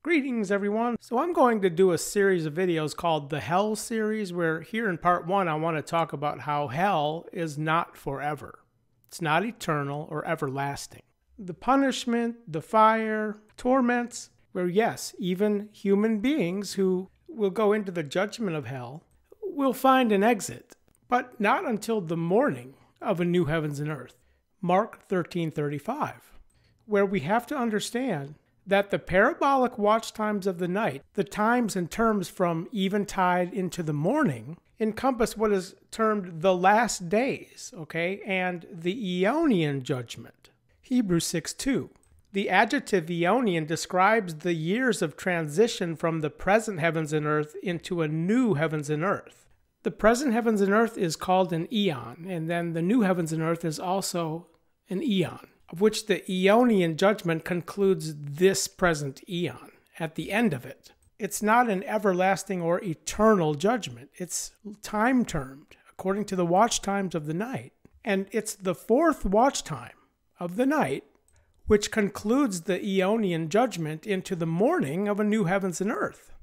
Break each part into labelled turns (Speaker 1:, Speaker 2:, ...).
Speaker 1: Greetings everyone. So I'm going to do a series of videos called the Hell series, where here in part 1 I want to talk about how hell is not forever. It's not eternal or everlasting. The punishment, the fire, torments, where yes, even human beings who will go into the judgment of hell will find an exit, but not until the morning of a new heavens and earth. Mark 13:35, where we have to understand that the parabolic watch times of the night, the times and terms from eventide into the morning, encompass what is termed the last days, okay, and the Aeonian judgment. Hebrews 6:2. The adjective Aeonian describes the years of transition from the present heavens and earth into a new heavens and earth. The present heavens and earth is called an eon, and then the new heavens and earth is also an eon, of which the Aeonian judgment concludes this present eon at the end of it. It's not an everlasting or eternal judgment. It's time-termed, according to the watch times of the night. And it's the fourth watch time of the night which concludes the Aeonian judgment into the morning of a new heavens and earth.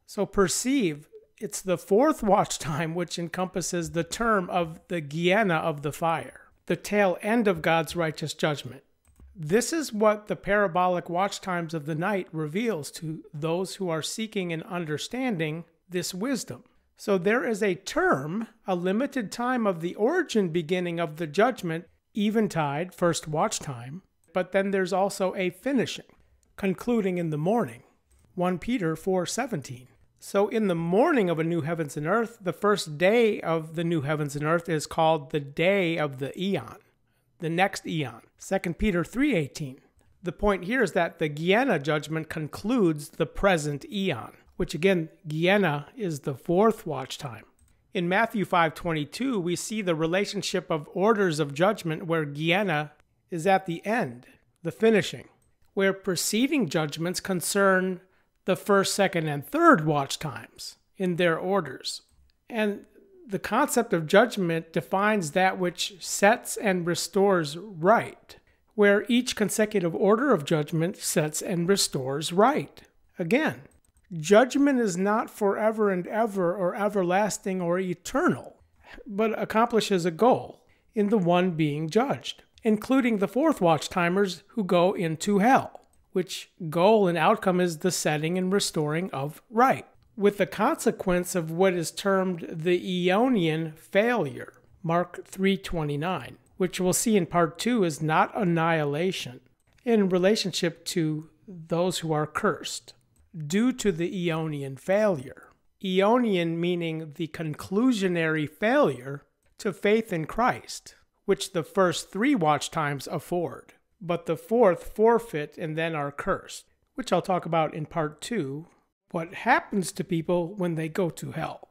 Speaker 1: So perceive, it's the fourth watch time which encompasses the term of the Gehenna of the fire, the tail end of God's righteous judgment. This is what the parabolic watch times of the night reveals to those who are seeking and understanding this wisdom. So there is a term, a limited time of the origin beginning of the judgment, eventide, first watch time, but then there's also a finishing, concluding in the morning. 1 Peter 4:17. So in the morning of a new heavens and earth, the first day of the new heavens and earth is called the day of the eon, the next eon. 2 Peter 3:18. The point here is that the Gehenna judgment concludes the present eon, which again, Gehenna is the fourth watch time. In Matthew 5:22, we see the relationship of orders of judgment where Gehenna is at the end, the finishing, where preceding judgments concern the first, second, and third watch times in their orders. And the concept of judgment defines that which sets and restores right, where each consecutive order of judgment sets and restores right. Again, judgment is not forever and ever or everlasting or eternal, but accomplishes a goal in the one being judged, including the fourth watch timers who go into hell, which goal and outcome is the setting and restoring of right, with the consequence of what is termed the Aeonian failure, Mark 3:29, which we'll see in part 2 is not annihilation in relationship to those who are cursed due to the Aeonian failure. Aeonian meaning the conclusionary failure to faith in Christ, which the first 3 watch times afford, but the fourth forfeit and then are cursed, which I'll talk about in part 2, what happens to people when they go to hell.